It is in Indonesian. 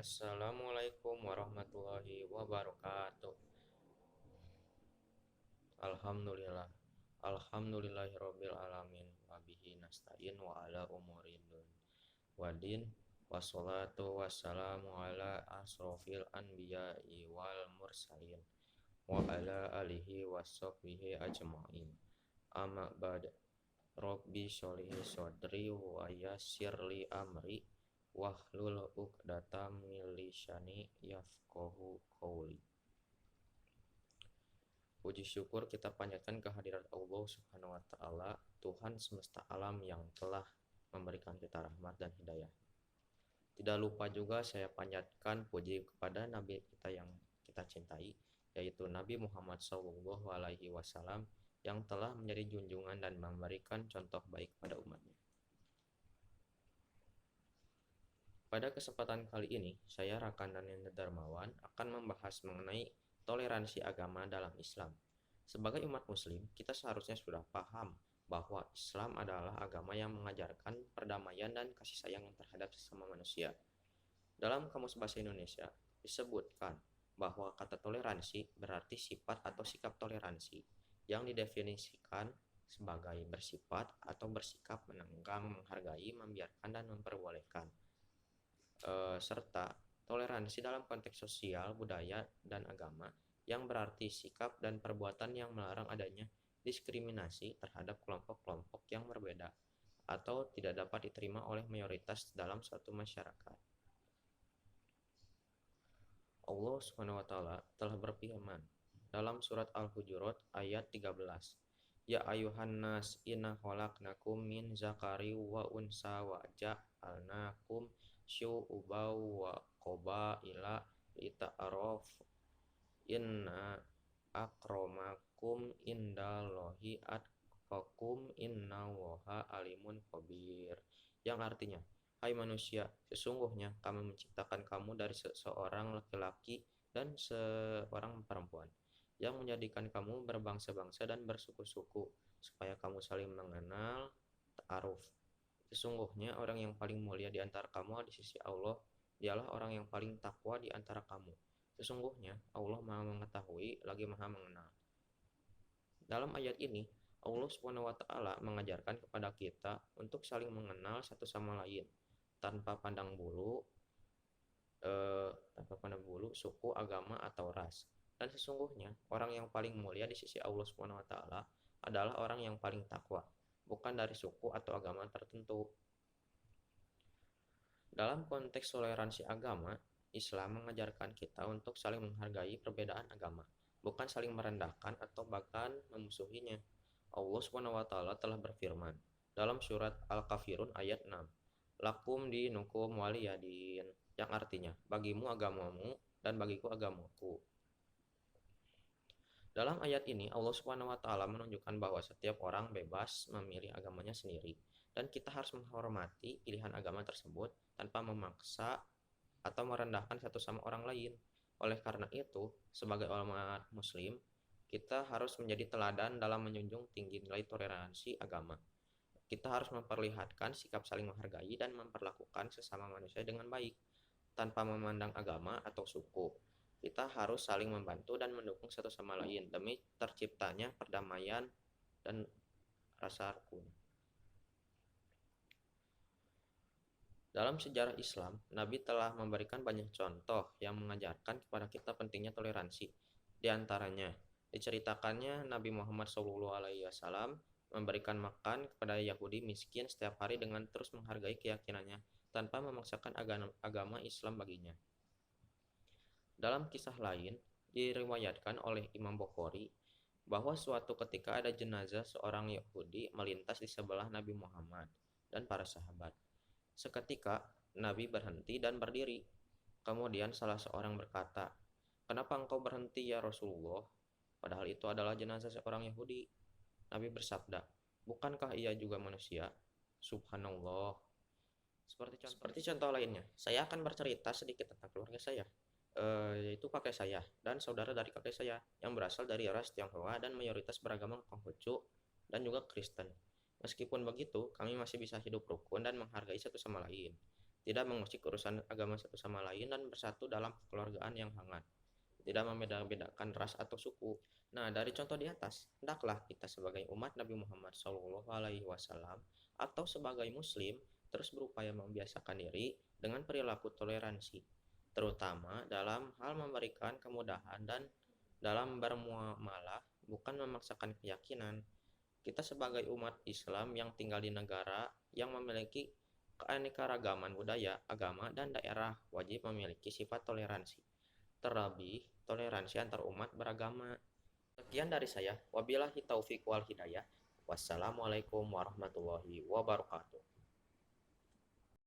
Assalamualaikum warahmatullahi wabarakatuh. Alhamdulillah. Alhamdulillahirabbil alamin wa bihi nasta'in wa ala umurid wadin wassalatu wassalamu ala asrofil anbiya'i wal mursalin wa ala alihi washabbihi ajma'in. Amma ba'd. Rabbi sholih sodri wa yassirli amri wahlul 'uqdatam min lisani yafqahu qawli. Puji syukur kita panjatkan kehadirat Allah Subhanahu wa taala, Tuhan semesta alam yang telah memberikan kita rahmat dan hidayah. Tidak lupa juga saya panjatkan puji kepada nabi kita yang kita cintai, yaitu Nabi Muhammad SAW yang telah menjadi junjungan dan memberikan contoh baik pada umatnya. Pada kesempatan kali ini, saya Rakan Daniel Darmawan akan membahas mengenai toleransi agama dalam Islam. Sebagai umat muslim, kita seharusnya sudah paham bahwa Islam adalah agama yang mengajarkan perdamaian dan kasih sayang terhadap sesama manusia. Dalam Kamus Bahasa Indonesia disebutkan bahwa kata toleransi berarti sifat atau sikap toleransi yang didefinisikan sebagai bersifat atau bersikap menenggang, menghargai, membiarkan, dan memperbolehkan. Serta toleransi dalam konteks sosial, budaya, dan agama yang berarti sikap dan perbuatan yang melarang adanya diskriminasi terhadap kelompok-kelompok yang berbeda atau tidak dapat diterima oleh mayoritas dalam suatu masyarakat. Allah Subhanahu wa taala telah berfirman dalam surat Al-Hujurat ayat 13. Ya ayuhan nas inna khalaqnakum min zakari wa unsa wa ja'alnakum syu'uban wa qabaila lita'aruf inna akramakum indallahi atqakum innallaha alimun khabir. Yang artinya, hai manusia, sesungguhnya kami menciptakan kamu dari seorang laki-laki dan seorang perempuan, yang menjadikan kamu berbangsa-bangsa dan bersuku-suku, supaya kamu saling mengenal, ta'aruf. Sesungguhnya orang yang paling mulia di antara kamu di sisi Allah, dialah orang yang paling takwa di antara kamu. Sesungguhnya Allah Maha mengetahui lagi Maha mengenal. Dalam ayat ini, Allah Subhanahu wa taala mengajarkan kepada kita untuk saling mengenal satu sama lain tanpa pandang bulu, suku, agama, atau ras. Dan sesungguhnya orang yang paling mulia di sisi Allah Subhanahu wa taala adalah orang yang paling takwa, bukan dari suku atau agama tertentu. Dalam konteks toleransi agama, Islam mengajarkan kita untuk saling menghargai perbedaan agama, bukan saling merendahkan atau bahkan memusuhinya. Allah Subhanahu wa taala telah berfirman dalam surat Al-Kafirun ayat 6. Lakum dinukum waliyadin, yang artinya bagimu agamamu dan bagiku agamaku. Dalam ayat ini Allah Subhanahu wa taala menunjukkan bahwa setiap orang bebas memilih agamanya sendiri dan kita harus menghormati pilihan agama tersebut tanpa memaksa atau merendahkan satu sama orang lain. Oleh karena itu, sebagai umat muslim, kita harus menjadi teladan dalam menjunjung tinggi nilai toleransi agama. Kita harus memperlihatkan sikap saling menghargai dan memperlakukan sesama manusia dengan baik, tanpa memandang agama atau suku. Kita harus saling membantu dan mendukung satu sama lain demi terciptanya perdamaian dan rasa rukun. Dalam sejarah Islam, Nabi telah memberikan banyak contoh yang mengajarkan kepada kita pentingnya toleransi. Di antaranya, diceritakannya Nabi Muhammad SAW memberikan makan kepada Yahudi miskin setiap hari dengan terus menghargai keyakinannya tanpa memaksakan agama Islam baginya. Dalam kisah lain, diriwayatkan oleh Imam Bukhari bahwa suatu ketika ada jenazah seorang Yahudi melintas di sebelah Nabi Muhammad dan para sahabat. Seketika Nabi berhenti dan berdiri. Kemudian salah seorang berkata, "Kenapa engkau berhenti ya Rasulullah? Padahal itu adalah jenazah seorang Yahudi." Nabi bersabda, "Bukankah ia juga manusia?" Subhanallah. Seperti contoh lainnya, saya akan bercerita sedikit tentang keluarga saya, yaitu kakek saya dan saudara dari kakek saya yang berasal dari ras Tionghoa dan mayoritas beragama Konghucu dan juga Kristen. Meskipun begitu, kami masih bisa hidup rukun dan menghargai satu sama lain. tidak mengusik urusan agama satu sama lain, dan bersatu dalam kekeluargaan yang hangat, tidak membeda-bedakan ras atau suku. Nah, dari contoh di atas, hendaklah kita sebagai umat Nabi Muhammad SAW atau sebagai Muslim terus berupaya membiasakan diri dengan perilaku toleransi, terutama dalam hal memberikan kemudahan dan dalam bermuamalah, bukan memaksakan keyakinan. Kita sebagai umat Islam yang tinggal di negara yang memiliki keanekaragaman budaya, agama, dan daerah wajib memiliki sifat toleransi, terlebih toleransi antar umat beragama. Sekian dari saya. Wabillahi taufiq wal hidayah. Wassalamualaikum warahmatullahi wabarakatuh.